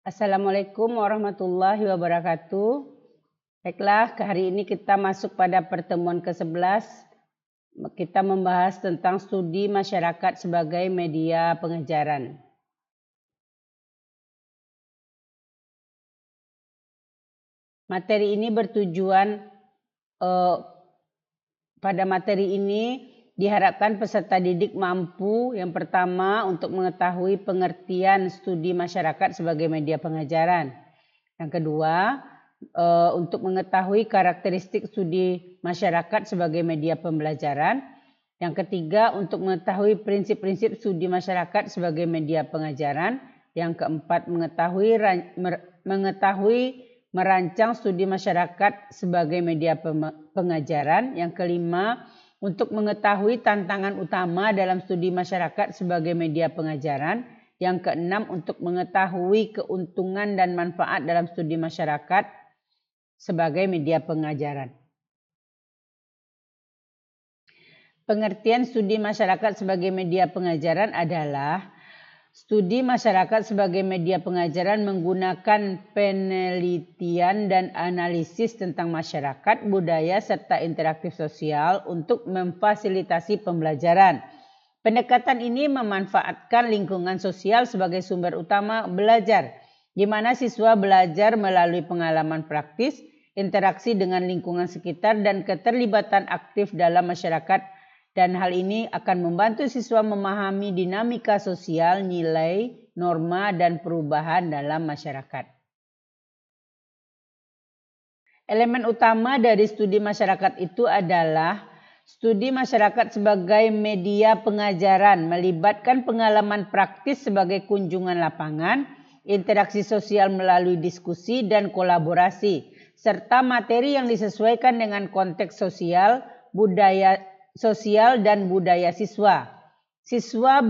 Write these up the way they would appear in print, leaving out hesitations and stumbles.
Assalamualaikum warahmatullahi wabarakatuh. Baiklah, hari ini kita masuk pada pertemuan ke-11. Kita membahas tentang studi masyarakat sebagai media pengajaran. Materi ini bertujuan pada materi ini diharapkan peserta didik mampu yang pertama untuk mengetahui pengertian studi masyarakat sebagai media pengajaran. Yang kedua, untuk mengetahui karakteristik studi masyarakat sebagai media pembelajaran. Yang ketiga, untuk mengetahui prinsip-prinsip studi masyarakat sebagai media pengajaran. Yang keempat, mengetahui merancang studi masyarakat sebagai media pengajaran. Yang kelima, untuk mengetahui tantangan utama dalam studi masyarakat sebagai media pengajaran. Yang keenam, untuk mengetahui keuntungan dan manfaat dalam studi masyarakat sebagai media pengajaran. Pengertian studi masyarakat sebagai media pengajaran adalah studi masyarakat sebagai media pengajaran menggunakan penelitian dan analisis tentang masyarakat, budaya, serta interaktif sosial untuk memfasilitasi pembelajaran. Pendekatan ini memanfaatkan lingkungan sosial sebagai sumber utama belajar, di mana siswa belajar melalui pengalaman praktis, interaksi dengan lingkungan sekitar, dan keterlibatan aktif dalam masyarakat. Dan hal ini akan membantu siswa memahami dinamika sosial, nilai, norma, dan perubahan dalam masyarakat. Elemen utama dari studi masyarakat itu adalah studi masyarakat sebagai media pengajaran, melibatkan pengalaman praktis sebagai kunjungan lapangan, interaksi sosial melalui diskusi dan kolaborasi, serta materi yang disesuaikan dengan konteks sosial dan budaya siswa. Siswa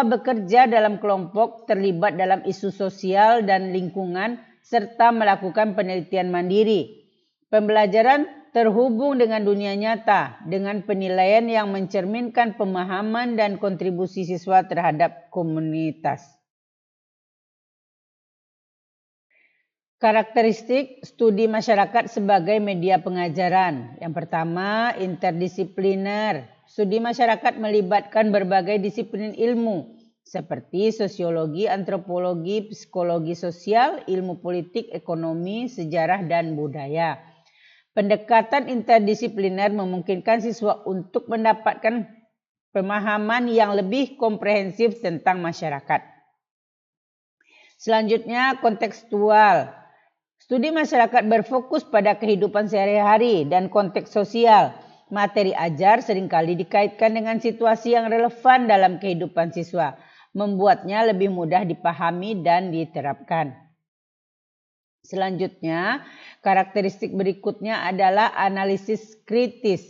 bekerja dalam kelompok, terlibat dalam isu sosial dan lingkungan, serta melakukan penelitian mandiri. Pembelajaran terhubung dengan dunia nyata, dengan penilaian yang mencerminkan pemahaman dan kontribusi siswa terhadap komunitas. Karakteristik studi masyarakat sebagai media pengajaran. Yang pertama, interdisipliner. Studi masyarakat melibatkan berbagai disiplin ilmu seperti sosiologi, antropologi, psikologi sosial, ilmu politik, ekonomi, sejarah, dan budaya. Pendekatan interdisipliner memungkinkan siswa untuk mendapatkan pemahaman yang lebih komprehensif tentang masyarakat. Selanjutnya, kontekstual. Studi masyarakat berfokus pada kehidupan sehari-hari dan konteks sosial. Materi ajar seringkali dikaitkan dengan situasi yang relevan dalam kehidupan siswa, membuatnya lebih mudah dipahami dan diterapkan. Selanjutnya, karakteristik berikutnya adalah analisis kritis.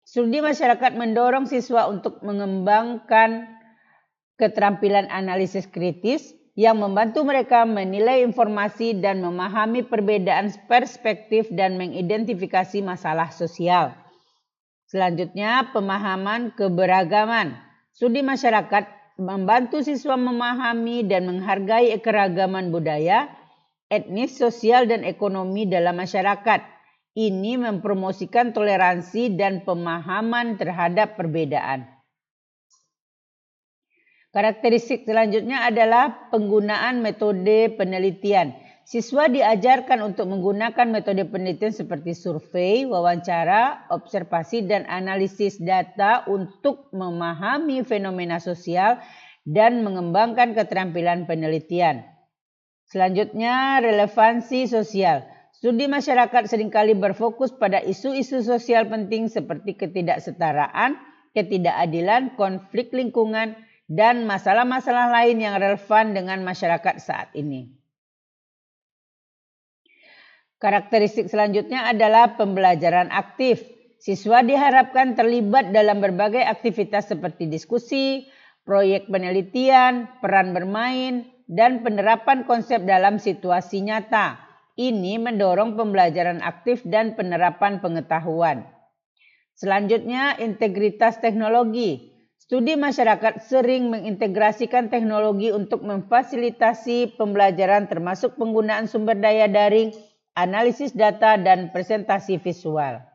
Studi masyarakat mendorong siswa untuk mengembangkan keterampilan analisis kritis yang membantu mereka menilai informasi dan memahami perbedaan perspektif dan mengidentifikasi masalah sosial. Selanjutnya, pemahaman keberagaman. Studi masyarakat membantu siswa memahami dan menghargai keragaman budaya, etnis, sosial, dan ekonomi dalam masyarakat. Ini mempromosikan toleransi dan pemahaman terhadap perbedaan. Karakteristik selanjutnya adalah penggunaan metode penelitian. Siswa diajarkan untuk menggunakan metode penelitian seperti survei, wawancara, observasi, dan analisis data untuk memahami fenomena sosial dan mengembangkan keterampilan penelitian. Selanjutnya, relevansi sosial. Studi masyarakat seringkali berfokus pada isu-isu sosial penting seperti ketidaksetaraan, ketidakadilan, konflik lingkungan, dan masalah-masalah lain yang relevan dengan masyarakat saat ini. Karakteristik selanjutnya adalah pembelajaran aktif. Siswa diharapkan terlibat dalam berbagai aktivitas seperti diskusi, proyek penelitian, peran bermain, dan penerapan konsep dalam situasi nyata. Ini mendorong pembelajaran aktif dan penerapan pengetahuan. Selanjutnya, integritas teknologi. Studi masyarakat sering mengintegrasikan teknologi untuk memfasilitasi pembelajaran termasuk penggunaan sumber daya daring, analisis data, dan presentasi visual.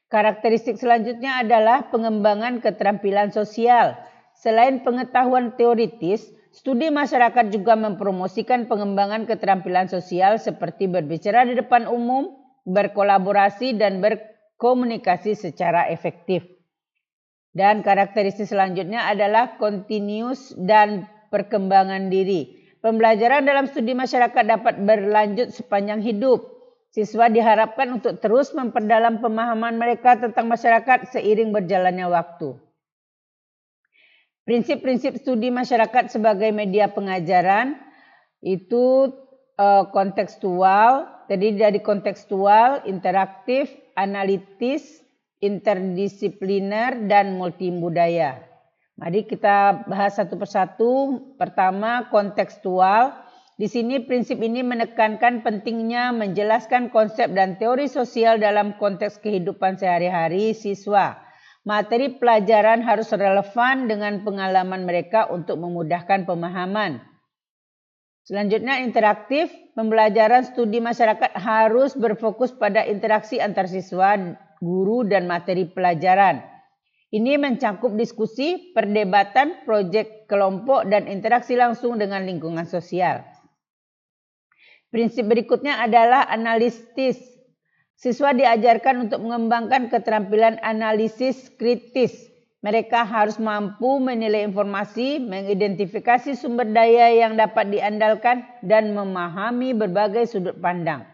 Karakteristik selanjutnya adalah pengembangan keterampilan sosial. Selain pengetahuan teoritis, studi masyarakat juga mempromosikan pengembangan keterampilan sosial seperti berbicara di depan umum, berkolaborasi, dan berkomunikasi secara efektif. Dan karakteristik selanjutnya adalah continuous dan perkembangan diri. Pembelajaran dalam studi masyarakat dapat berlanjut sepanjang hidup. Siswa diharapkan untuk terus memperdalam pemahaman mereka tentang masyarakat seiring berjalannya waktu. Prinsip-prinsip studi masyarakat sebagai media pengajaran itu kontekstual, terdiri dari kontekstual, interaktif, analitis, interdisipliner, dan multibudaya. Mari kita bahas satu persatu. Pertama, kontekstual. Di sini prinsip ini menekankan pentingnya menjelaskan konsep dan teori sosial dalam konteks kehidupan sehari-hari siswa. Materi pelajaran harus relevan dengan pengalaman mereka untuk memudahkan pemahaman. Selanjutnya, interaktif. Pembelajaran studi masyarakat harus berfokus pada interaksi antar siswa, guru, dan materi pelajaran. Ini mencakup diskusi, perdebatan, proyek kelompok, dan interaksi langsung dengan lingkungan sosial. Prinsip berikutnya adalah analitis. Siswa diajarkan untuk mengembangkan keterampilan analisis kritis. Mereka harus mampu menilai informasi, mengidentifikasi sumber daya yang dapat diandalkan, dan memahami berbagai sudut pandang.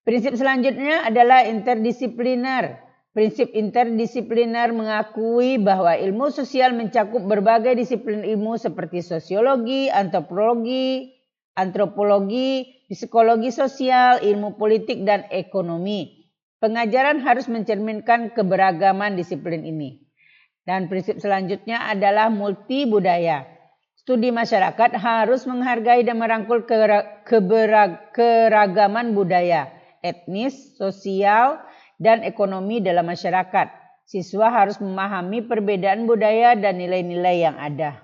Prinsip selanjutnya adalah interdisipliner. Prinsip interdisipliner mengakui bahwa ilmu sosial mencakup berbagai disiplin ilmu seperti sosiologi, antropologi, psikologi sosial, ilmu politik, dan ekonomi. Pengajaran harus mencerminkan keberagaman disiplin ini. Dan prinsip selanjutnya adalah multibudaya. Studi masyarakat harus menghargai dan merangkul keragaman budaya, etnis, sosial, dan ekonomi dalam masyarakat. Siswa harus memahami perbedaan budaya dan nilai-nilai yang ada.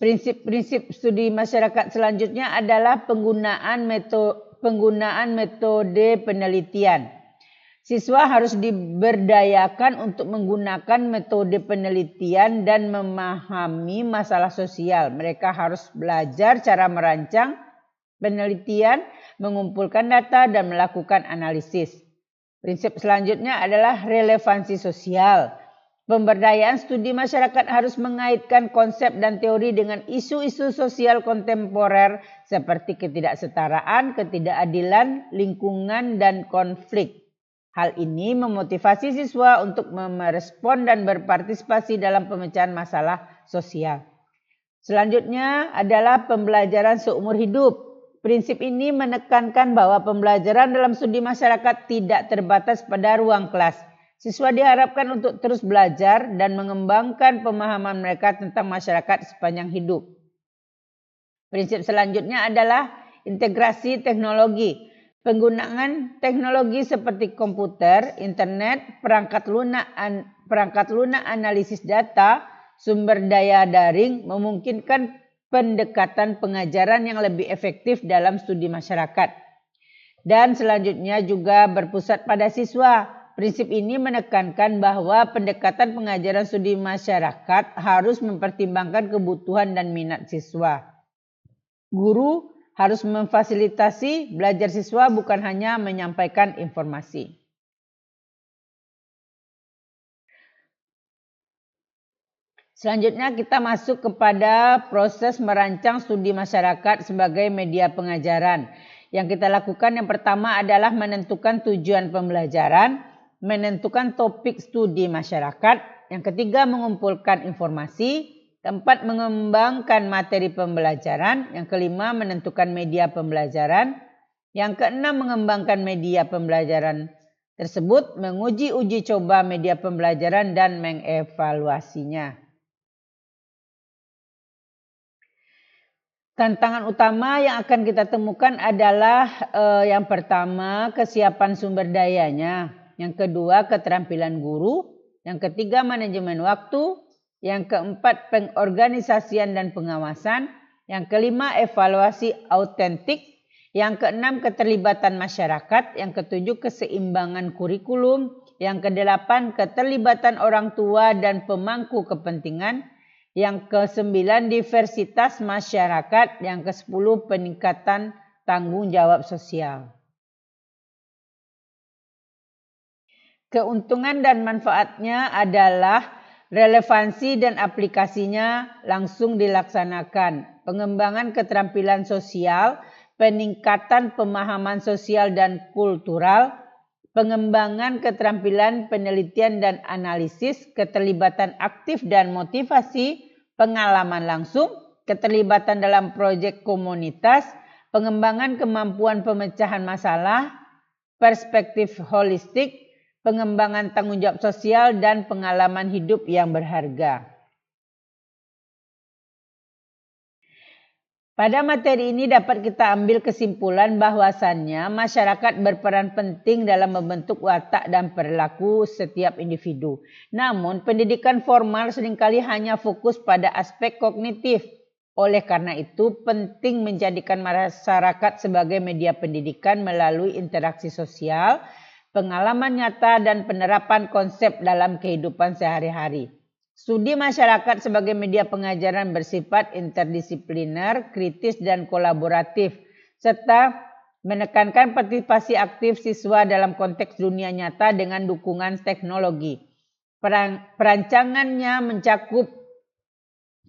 Prinsip-prinsip studi masyarakat selanjutnya adalah penggunaan metode penelitian. Siswa harus diberdayakan untuk menggunakan metode penelitian dan memahami masalah sosial. Mereka harus belajar cara merancang penelitian, mengumpulkan data, dan melakukan analisis. Prinsip selanjutnya adalah relevansi sosial. Pemberdayaan studi masyarakat harus mengaitkan konsep dan teori dengan isu-isu sosial kontemporer seperti ketidaksetaraan, ketidakadilan, lingkungan, dan konflik. Hal ini memotivasi siswa untuk merespon dan berpartisipasi dalam pemecahan masalah sosial. Selanjutnya adalah pembelajaran seumur hidup. Prinsip ini menekankan bahwa pembelajaran dalam studi masyarakat tidak terbatas pada ruang kelas. Siswa diharapkan untuk terus belajar dan mengembangkan pemahaman mereka tentang masyarakat sepanjang hidup. Prinsip selanjutnya adalah integrasi teknologi. Penggunaan teknologi seperti komputer, internet, perangkat lunak analisis data, sumber daya daring memungkinkan pendekatan pengajaran yang lebih efektif dalam studi masyarakat. Dan selanjutnya juga berpusat pada siswa. Prinsip ini menekankan bahwa pendekatan pengajaran studi masyarakat harus mempertimbangkan kebutuhan dan minat siswa. Guru harus memfasilitasi belajar siswa, bukan hanya menyampaikan informasi. Selanjutnya kita masuk kepada proses merancang studi masyarakat sebagai media pengajaran. Yang kita lakukan yang pertama adalah menentukan tujuan pembelajaran, menentukan topik studi masyarakat. Yang ketiga, mengumpulkan informasi. Keempat, mengembangkan materi pembelajaran. Yang kelima, menentukan media pembelajaran. Yang keenam, mengembangkan media pembelajaran tersebut, menguji uji coba media pembelajaran, dan mengevaluasinya. Tantangan utama yang akan kita temukan adalah yang pertama kesiapan sumber dayanya, yang kedua keterampilan guru, yang ketiga manajemen waktu, yang keempat pengorganisasian dan pengawasan, yang kelima evaluasi autentik, yang keenam keterlibatan masyarakat, yang ketujuh keseimbangan kurikulum, yang kedelapan keterlibatan orang tua dan pemangku kepentingan, yang ke-9 diversitas masyarakat, yang ke-10 peningkatan tanggung jawab sosial. Keuntungan dan manfaatnya adalah relevansi dan aplikasinya langsung dilaksanakan, pengembangan keterampilan sosial, peningkatan pemahaman sosial dan kultural, pengembangan keterampilan penelitian dan analisis, keterlibatan aktif dan motivasi, pengalaman langsung, keterlibatan dalam proyek komunitas, pengembangan kemampuan pemecahan masalah, perspektif holistik, pengembangan tanggung jawab sosial, dan pengalaman hidup yang berharga. Pada materi ini dapat kita ambil kesimpulan bahwasannya masyarakat berperan penting dalam membentuk watak dan perilaku setiap individu. Namun pendidikan formal seringkali hanya fokus pada aspek kognitif. Oleh karena itu penting menjadikan masyarakat sebagai media pendidikan melalui interaksi sosial, pengalaman nyata dan penerapan konsep dalam kehidupan sehari-hari. Studi masyarakat sebagai media pengajaran bersifat interdisipliner, kritis, dan kolaboratif, serta menekankan partisipasi aktif siswa dalam konteks dunia nyata dengan dukungan teknologi. Perancangannya mencakup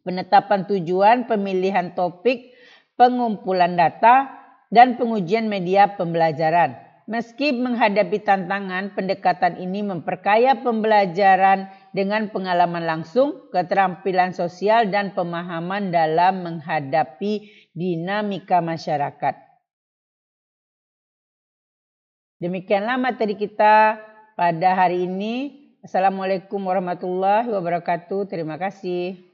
penetapan tujuan, pemilihan topik, pengumpulan data, dan pengujian media pembelajaran. Meski menghadapi tantangan, pendekatan ini memperkaya pembelajaran dengan pengalaman langsung, keterampilan sosial, dan pemahaman dalam menghadapi dinamika masyarakat. Demikianlah materi kita pada hari ini. Assalamualaikum warahmatullahi wabarakatuh. Terima kasih.